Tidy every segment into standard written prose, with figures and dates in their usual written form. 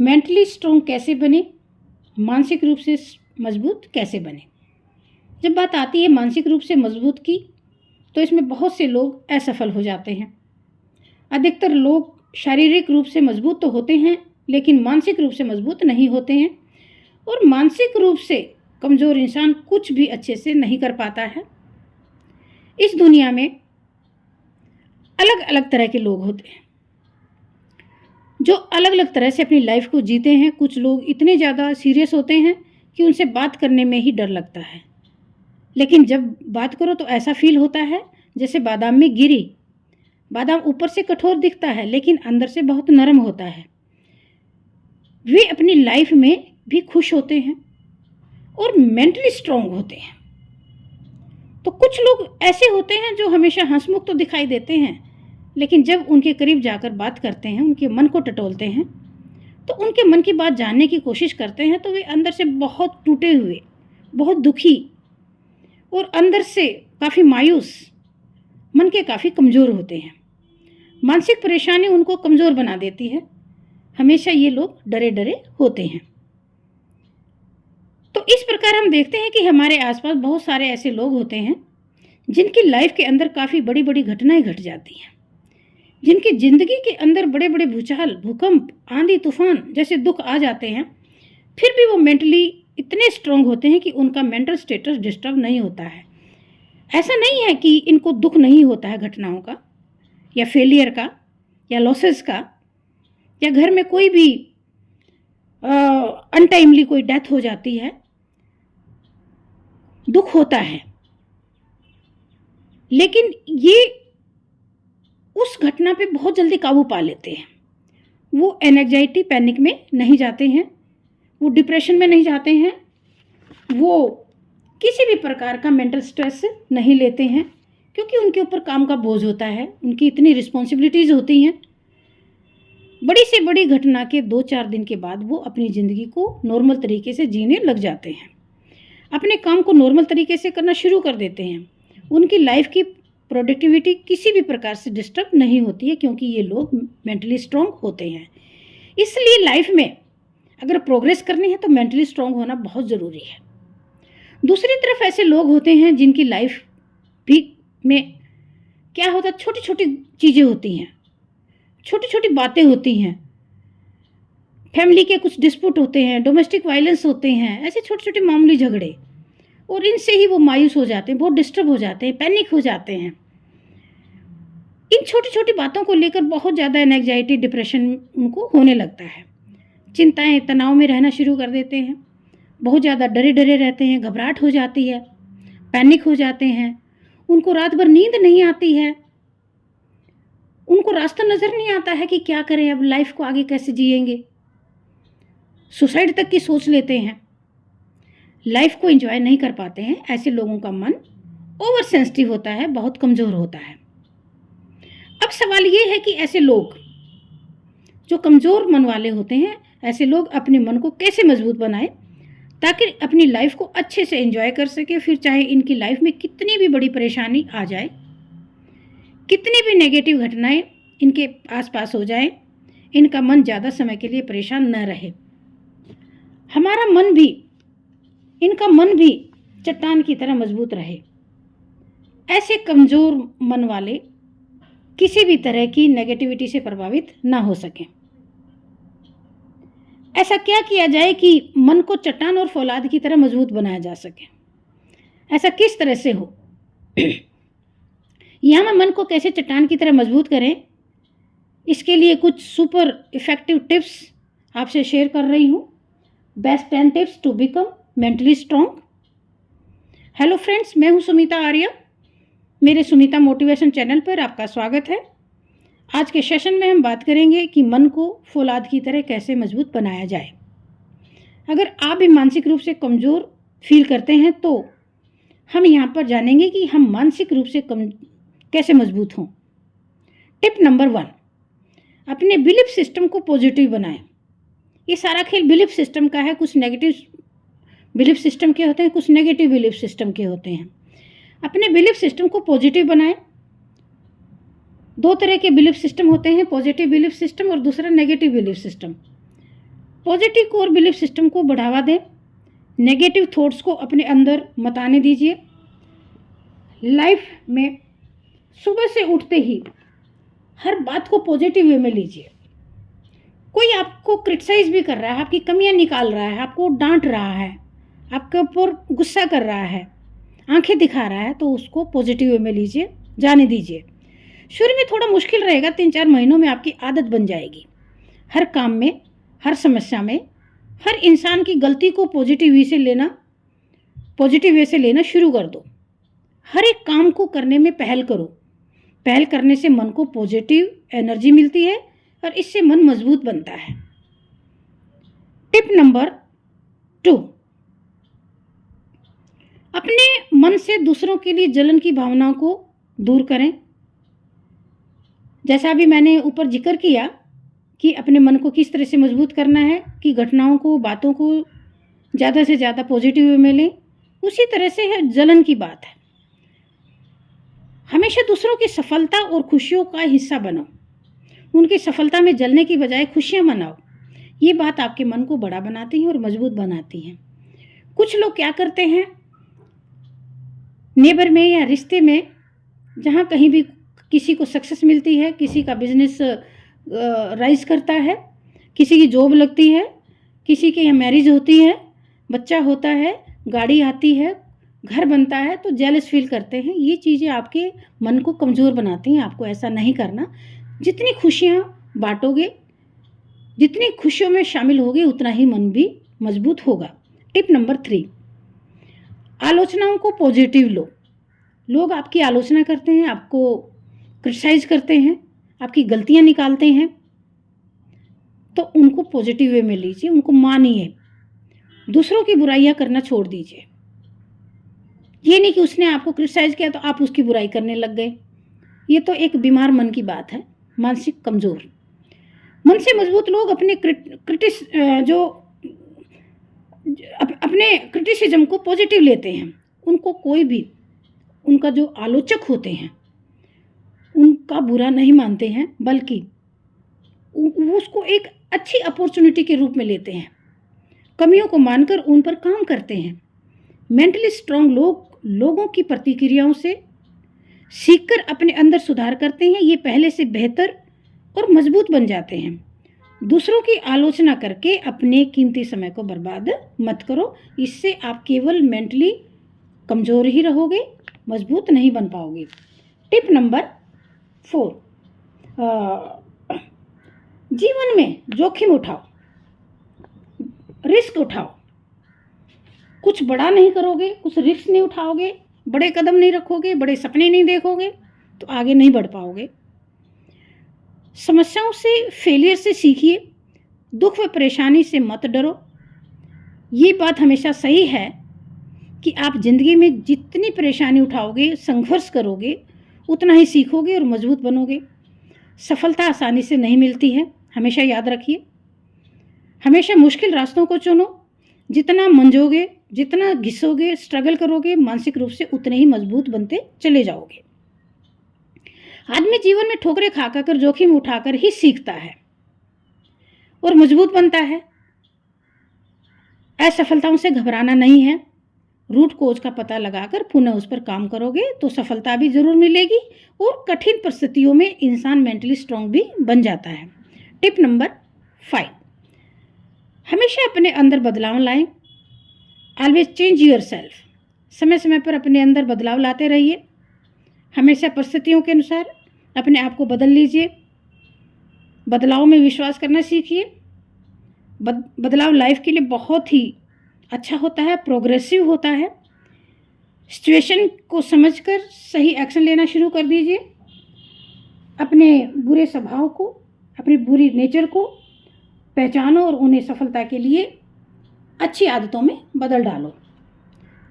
Mentally strong कैसे बने, मानसिक रूप से मजबूत कैसे बने। जब बात आती है मानसिक रूप से मजबूत की, तो इसमें बहुत से लोग असफल हो जाते हैं। अधिकतर लोग शारीरिक रूप से मजबूत तो होते हैं, लेकिन मानसिक रूप से मजबूत नहीं होते हैं, और मानसिक रूप से कमज़ोर इंसान कुछ भी अच्छे से नहीं कर पाता है। इस दुनिया में अलग अलग तरह के लोग होते हैं जो अलग अलग तरह से अपनी लाइफ को जीते हैं। कुछ लोग इतने ज़्यादा सीरियस होते हैं कि उनसे बात करने में ही डर लगता है, लेकिन जब बात करो तो ऐसा फील होता है जैसे बादाम में गिरी। बादाम ऊपर से कठोर दिखता है, लेकिन अंदर से बहुत नरम होता है। वे अपनी लाइफ में भी खुश होते हैं और मेंटली स्ट्रांग होते हैं। तो कुछ लोग ऐसे होते हैं जो हमेशा हंसमुख तो दिखाई देते हैं, लेकिन जब उनके करीब जाकर बात करते हैं, उनके मन को टटोलते हैं, तो उनके मन की बात जानने की कोशिश करते हैं, तो वे अंदर से बहुत टूटे हुए, बहुत दुखी और अंदर से काफ़ी मायूस, मन के काफ़ी कमज़ोर होते हैं। मानसिक परेशानी उनको कमज़ोर बना देती है। हमेशा ये लोग डरे डरे होते हैं। तो इस प्रकार हम देखते हैं कि हमारे आसपास बहुत सारे ऐसे लोग होते हैं जिनकी लाइफ के अंदर काफ़ी बड़ी बड़ी घटनाएं घट जाती हैं, जिनकी ज़िंदगी के अंदर बड़े बड़े भूचाल, भूकंप, आंधी तूफान जैसे दुख आ जाते हैं, फिर भी वो मेंटली इतने स्ट्रांग होते हैं कि उनका मेंटल स्टेटस डिस्टर्ब नहीं होता है। ऐसा नहीं है कि इनको दुख नहीं होता है घटनाओं का, या फेलियर का, या लॉसेस का, या घर में कोई भी अनटाइमली कोई डेथ हो जाती है, दुख होता है, लेकिन ये उस घटना पे बहुत जल्दी काबू पा लेते हैं। वो एंजाइटी, पैनिक में नहीं जाते हैं, वो डिप्रेशन में नहीं जाते हैं, वो किसी भी प्रकार का मेंटल स्ट्रेस नहीं लेते हैं, क्योंकि उनके ऊपर काम का बोझ होता है, उनकी इतनी रिस्पॉन्सिबिलिटीज़ होती हैं। बड़ी से बड़ी घटना के 2-4 दिन के बाद वो अपनी ज़िंदगी को नॉर्मल तरीके से जीने लग जाते हैं, अपने काम को नॉर्मल तरीके से करना शुरू कर देते हैं। उनकी लाइफ की प्रोडक्टिविटी किसी भी प्रकार से डिस्टर्ब नहीं होती है, क्योंकि ये लोग मेंटली स्ट्रांग होते हैं। इसलिए लाइफ में अगर प्रोग्रेस करनी है तो मेंटली स्ट्रांग होना बहुत ज़रूरी है। दूसरी तरफ ऐसे लोग होते हैं जिनकी लाइफ भी में क्या होता है, छोटी छोटी चीज़ें होती हैं, छोटी छोटी बातें होती हैं, फैमिली के कुछ डिस्प्यूट होते हैं, डोमेस्टिक वायलेंस होते हैं, ऐसे छोटे छोटे मामूली झगड़े, और इनसे ही वो मायूस हो जाते हैं, बहुत डिस्टर्ब हो जाते हैं, पैनिक हो जाते हैं। इन छोटी छोटी बातों को लेकर बहुत ज़्यादा एंजाइटी, डिप्रेशन उनको होने लगता है। चिंताएं, तनाव में रहना शुरू कर देते हैं, बहुत ज़्यादा डरे डरे रहते हैं, घबराहट हो जाती है, पैनिक हो जाते हैं, उनको रात भर नींद नहीं आती है, उनको रास्ता नज़र नहीं आता है कि क्या करें, अब लाइफ को आगे कैसे जिएंगे। सुसाइड तक की सोच लेते हैं, लाइफ को एंजॉय नहीं कर पाते हैं। ऐसे लोगों का मन ओवर सेंसिटिव होता है, बहुत कमज़ोर होता है। अब सवाल ये है कि ऐसे लोग जो कमज़ोर मन वाले होते हैं, ऐसे लोग अपने मन को कैसे मजबूत बनाए ताकि अपनी लाइफ को अच्छे से एंजॉय कर सके। फिर चाहे इनकी लाइफ में कितनी भी बड़ी परेशानी आ जाए, कितनी भी नेगेटिव घटनाएं इनके आसपास हो जाए, इनका मन ज़्यादा समय के लिए परेशान न रहे। हमारा मन भी, इनका मन भी चट्टान की तरह मजबूत रहे। ऐसे कमज़ोर मन वाले किसी भी तरह की नेगेटिविटी से प्रभावित ना हो सकें। ऐसा क्या किया जाए कि मन को चट्टान और फौलाद की तरह मजबूत बनाया जा सके? ऐसा किस तरह से हो? यहाँ मैं मन को कैसे चट्टान की तरह मजबूत करें, इसके लिए कुछ सुपर इफ़ेक्टिव टिप्स आपसे शेयर कर रही हूँ। Best 10 tips to become mentally strong. Hello friends, मैं हूँ सुमिता आर्य। मेरे सुमिता मोटिवेशन चैनल पर आपका स्वागत है। आज के सेशन में हम बात करेंगे कि मन को फौलाद की तरह कैसे मजबूत बनाया जाए। अगर आप भी मानसिक रूप से कमज़ोर फील करते हैं तो हम यहाँ पर जानेंगे कि हम मानसिक रूप से कैसे मजबूत हों। टिप नंबर 1, अपने बिलीफ सिस्टम को पॉजिटिव बनाएं। ये सारा खेल बिलीफ सिस्टम का है। कुछ नेगेटिव बिलीफ सिस्टम के होते हैं, कुछ नेगेटिव बिलीफ सिस्टम के होते हैं। अपने बिलीफ सिस्टम को पॉजिटिव बनाएं। 2 तरह के बिलीफ सिस्टम होते हैं, पॉजिटिव बिलीफ सिस्टम और दूसरा negative belief system. Positive core belief system को बढ़ावा दें। नेगेटिव थॉट्स को अपने अंदर मत आने दीजिए। लाइफ में सुबह से उठते ही हर बात को पॉजिटिव वे में लीजिए। कोई आपको क्रिटिसाइज भी कर रहा है, आपकी कमियां निकाल रहा है, आपको डांट रहा है, आपके ऊपर गुस्सा कर रहा है, आंखें दिखा रहा है, तो उसको पॉजिटिव वे में लीजिए, जाने दीजिए। शुरू में थोड़ा मुश्किल रहेगा, 3-4 महीनों में आपकी आदत बन जाएगी। हर काम में, हर समस्या में, हर इंसान की गलती को पॉजिटिव वे से लेना शुरू कर दो। हर एक काम को करने में पहल करो। पहल करने से मन को पॉजिटिव एनर्जी मिलती है और इससे मन मजबूत बनता है। टिप नंबर 2, अपने मन से दूसरों के लिए जलन की भावना को दूर करें। जैसा अभी मैंने ऊपर जिक्र किया कि अपने मन को किस तरह से मजबूत करना है कि घटनाओं को, बातों को ज़्यादा से ज़्यादा पॉजिटिव वे में लें, उसी तरह से है जलन की बात है। हमेशा दूसरों की सफलता और खुशियों का हिस्सा बनो। उनकी सफलता में जलने की बजाय खुशियां मनाओ। ये बात आपके मन को बड़ा बनाती है और मजबूत बनाती है। कुछ लोग क्या करते हैं, नेबर में या रिश्ते में जहाँ कहीं भी किसी को सक्सेस मिलती है, किसी का बिजनेस राइज करता है, किसी की जॉब लगती है, किसी के यहाँ मैरिज होती है, बच्चा होता है, गाड़ी आती है, घर बनता है, तो जेलस फील करते हैं। ये चीज़ें आपके मन को कमज़ोर बनाती हैं। आपको ऐसा नहीं करना। जितनी खुशियाँ बांटोगे, जितनी खुशियों में शामिल होगे, उतना ही मन भी मजबूत होगा। टिप नंबर 3, आलोचनाओं को पॉजिटिव लो। लोग आपकी आलोचना करते हैं, आपको क्रिटिसाइज करते हैं, आपकी गलतियां निकालते हैं, तो उनको पॉजिटिव वे में लीजिए, उनको मानिए। दूसरों की बुराइयां करना छोड़ दीजिए। ये नहीं कि उसने आपको क्रिटिसाइज किया तो आप उसकी बुराई करने लग गए। ये तो एक बीमार मन की बात है, मानसिक कमज़ोर। मन से मजबूत लोग अपने अपने क्रिटिसिज्म को पॉजिटिव लेते हैं। उनको कोई भी, उनका जो आलोचक होते हैं, उनका बुरा नहीं मानते हैं, बल्कि उसको एक अच्छी अपॉर्चुनिटी के रूप में लेते हैं। कमियों को मानकर उन पर काम करते हैं। मेंटली स्ट्रांग लोग लोगों की प्रतिक्रियाओं से सीखकर अपने अंदर सुधार करते हैं। ये पहले से बेहतर और मजबूत बन जाते हैं। दूसरों की आलोचना करके अपने कीमती समय को बर्बाद मत करो। इससे आप केवल मेंटली कमज़ोर ही रहोगे, मजबूत नहीं बन पाओगे। टिप नंबर 4, जीवन में जोखिम उठाओ, रिस्क उठाओ। कुछ बड़ा नहीं करोगे, कुछ रिस्क नहीं उठाओगे, बड़े कदम नहीं रखोगे, बड़े सपने नहीं देखोगे, तो आगे नहीं बढ़ पाओगे। समस्याओं से, फेलियर से सीखिए। दुख व परेशानी से मत डरो। ये बात हमेशा सही है कि आप जिंदगी में जितनी परेशानी उठाओगे, संघर्ष करोगे, उतना ही सीखोगे और मजबूत बनोगे। सफलता आसानी से नहीं मिलती है, हमेशा याद रखिए। हमेशा मुश्किल रास्तों को चुनो। जितना मंझोगे, जितना घिसोगे, स्ट्रगल करोगे, मानसिक रूप से उतने ही मजबूत बनते चले जाओगे। आदमी जीवन में ठोकरें खाकर, जोखिम उठाकर ही सीखता है और मजबूत बनता है। असफलताओं से घबराना नहीं है। रूट कोज का पता लगाकर पुनः उस पर काम करोगे तो सफलता भी जरूर मिलेगी और कठिन परिस्थितियों में इंसान मेंटली स्ट्रांग भी बन जाता है। टिप नंबर 5, हमेशा अपने अंदर बदलाव लाएं। Always change your self. समय समय पर अपने अंदर बदलाव लाते रहिए। हमेशा परिस्थितियों के अनुसार अपने आप को बदल लीजिए। बदलाव में विश्वास करना सीखिए। बदलाव लाइफ के लिए बहुत ही अच्छा होता है, प्रोग्रेसिव होता है। सिचुएशन को समझकर सही एक्शन लेना शुरू कर दीजिए। अपने बुरे स्वभाव को, अपनी बुरी नेचर को पहचानो और उन्हें सफलता के लिए अच्छी आदतों में बदल डालो।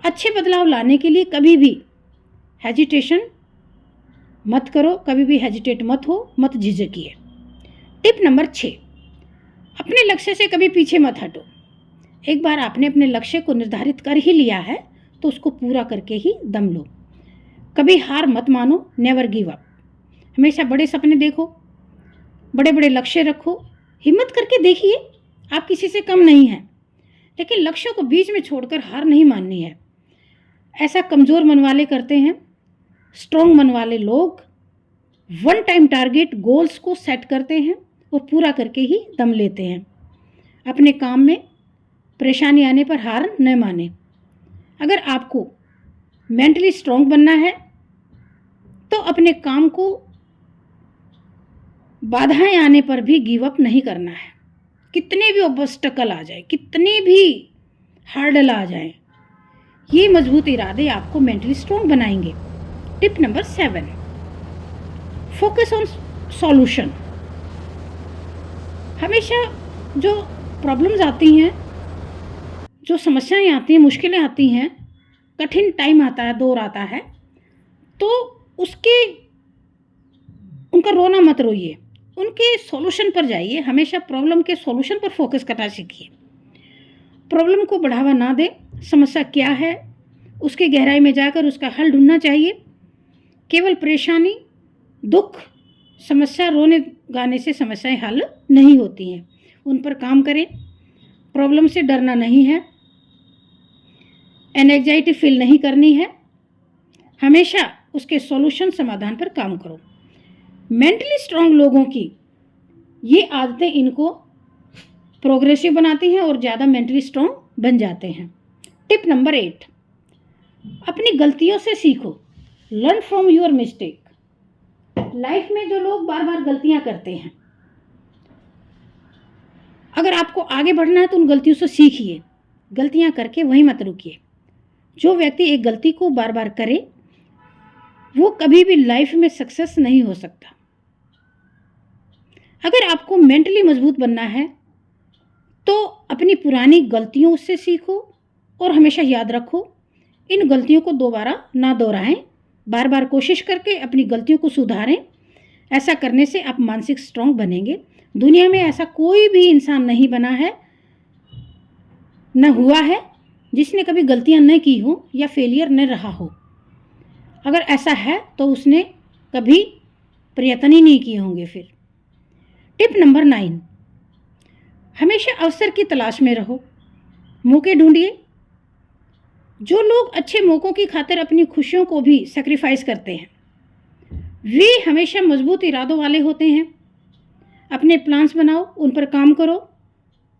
अच्छे बदलाव लाने के लिए कभी भी हेजिटेशन मत करो, कभी भी हेजिटेट मत हो, मत झिझकिए। टिप नंबर 6, अपने लक्ष्य से कभी पीछे मत हटो। एक बार आपने अपने लक्ष्य को निर्धारित कर ही लिया है तो उसको पूरा करके ही दम लो। कभी हार मत मानो, नेवर गिव अप। हमेशा बड़े सपने देखो, बड़े बड़े लक्ष्य रखो, हिम्मत करके देखिए, आप किसी से कम नहीं हैं, लेकिन लक्ष्यों को बीच में छोड़कर हार नहीं माननी है। ऐसा कमज़ोर मन वाले करते हैं। स्ट्रॉन्ग मन वाले लोग वन टाइम टारगेट गोल्स को सेट करते हैं और पूरा करके ही दम लेते हैं। अपने काम में परेशानी आने पर हार न माने। अगर आपको मेंटली स्ट्रॉन्ग बनना है तो अपने काम को बाधाएं आने पर भी गिव अप नहीं करना है। कितने भी ऑब्स्टकल आ जाए, कितने भी हार्डल आ जाए, ये मजबूत इरादे आपको मेंटली स्ट्रॉन्ग बनाएंगे। Tip number 7, focus on solution. हमेशा जो प्रॉब्लम्स आती हैं, जो समस्याएं आती हैं, मुश्किलें आती हैं, कठिन टाइम आता है, दौर आता है, तो उनका रोना मत रोइए, उनके सॉल्यूशन पर जाइए। हमेशा प्रॉब्लम के सॉल्यूशन पर फोकस करना सीखिए। प्रॉब्लम को बढ़ावा ना दे। समस्या क्या है उसके गहराई में जाकर उसका हल ढूंढना चाहिए। केवल परेशानी, दुख, समस्या, रोने गाने से समस्याएं हल नहीं होती हैं। उन पर काम करें। प्रॉब्लम से डरना नहीं है, एंग्जाइटी फील नहीं करनी है। हमेशा उसके सॉल्यूशन, समाधान पर काम करो। मेंटली स्ट्रांग लोगों की ये आदतें इनको प्रोग्रेसिव बनाती हैं और ज़्यादा मेंटली स्ट्रांग बन जाते हैं। टिप नंबर 8, अपनी गलतियों से सीखो। Learn from your mistake. Life में जो लोग बार बार गलतियां करते हैं, अगर आपको आगे बढ़ना है तो उन गलतियों से सीखिए। गलतियां करके वहीं मत रुकिए। जो व्यक्ति एक गलती को बार बार करे वो कभी भी लाइफ में सक्सेस नहीं हो सकता। अगर आपको मेंटली मजबूत बनना है तो अपनी पुरानी गलतियों से सीखो और हमेशा याद रखो इन गलतियों को दोबारा ना दोहराएं। बार बार कोशिश करके अपनी गलतियों को सुधारें। ऐसा करने से आप मानसिक स्ट्रांग बनेंगे। दुनिया में ऐसा कोई भी इंसान नहीं बना है, न हुआ है, जिसने कभी गलतियां न की हो या फेलियर न रहा हो। अगर ऐसा है तो उसने कभी प्रयत्न ही नहीं किए होंगे। फिर टिप नंबर 9, हमेशा अवसर की तलाश में रहो। मौके ढूंढिए। जो लोग अच्छे मौक़ों की खातिर अपनी खुशियों को भी सैक्रिफाइस करते हैं वे हमेशा मजबूत इरादों वाले होते हैं। अपने प्लान्स बनाओ, उन पर काम करो।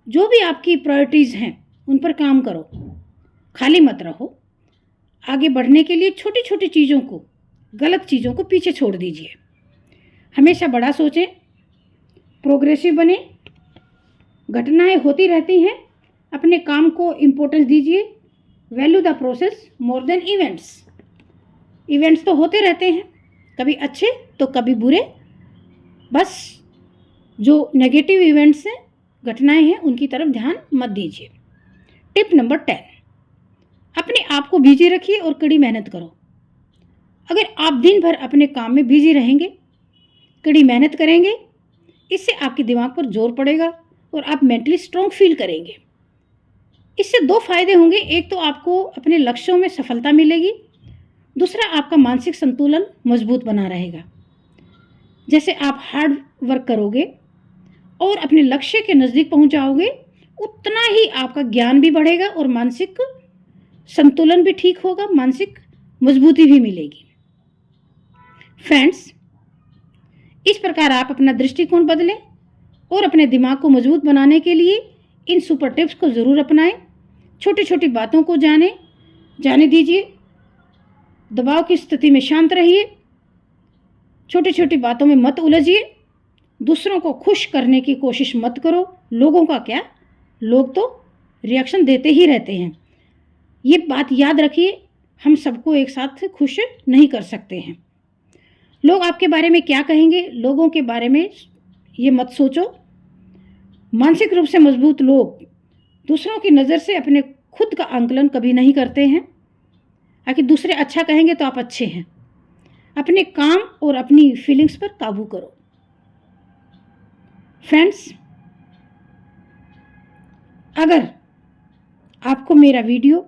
जो भी आपकी प्रायोरिटीज़ हैं उन पर काम करो। खाली मत रहो। आगे बढ़ने के लिए छोटी छोटी चीज़ों को, गलत चीज़ों को पीछे छोड़ दीजिए। हमेशा बड़ा सोचें, प्रोग्रेसिव बने। घटनाएं होती रहती हैं, अपने काम को इम्पोर्टेंस दीजिए। Value the process more than events. Events तो होते रहते हैं, कभी अच्छे तो कभी बुरे। बस जो नेगेटिव इवेंट्स हैं, घटनाएं हैं, उनकी तरफ ध्यान मत दीजिए। टिप नंबर 10, अपने आप को बिजी रखिए और कड़ी मेहनत करो। अगर आप दिन भर अपने काम में बिजी रहेंगे, कड़ी मेहनत करेंगे, इससे आपके दिमाग पर जोर पड़ेगा और आप मेंटली स्ट्रांग फील करेंगे। इससे 2 फायदे होंगे। एक तो आपको अपने लक्ष्यों में सफलता मिलेगी, दूसरा आपका मानसिक संतुलन मजबूत बना रहेगा। जैसे आप हार्ड वर्क करोगे और अपने लक्ष्य के नज़दीक पहुंच जाओगे, उतना ही आपका ज्ञान भी बढ़ेगा और मानसिक संतुलन भी ठीक होगा, मानसिक मजबूती भी मिलेगी। फ्रेंड्स, इस प्रकार आप अपना दृष्टिकोण बदलें और अपने दिमाग को मजबूत बनाने के लिए इन सुपर टिप्स को ज़रूर अपनाएं। छोटी छोटी बातों को जाने दीजिए। दबाव की स्थिति में शांत रहिए। छोटी छोटी बातों में मत उलझिए। दूसरों को खुश करने की कोशिश मत करो। लोगों का क्या, लोग तो रिएक्शन देते ही रहते हैं। ये बात याद रखिए, हम सबको एक साथ खुश नहीं कर सकते हैं। लोग आपके बारे में क्या कहेंगे, लोगों के बारे में ये मत सोचो। मानसिक रूप से मजबूत लोग दूसरों की नज़र से अपने खुद का आंकलन कभी नहीं करते हैं। आखिर दूसरे अच्छा कहेंगे तो आप अच्छे हैं। अपने काम और अपनी फीलिंग्स पर काबू करो। फ्रेंड्स, अगर आपको मेरा वीडियो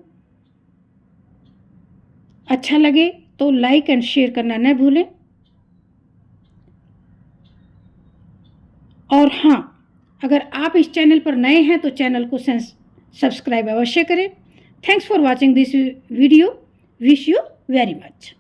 अच्छा लगे तो लाइक एंड शेयर करना न भूलें। और हाँ, अगर आप इस चैनल पर नए हैं तो चैनल को सब्सक्राइब अवश्य करें। Thanks for watching this video. Wish you very much.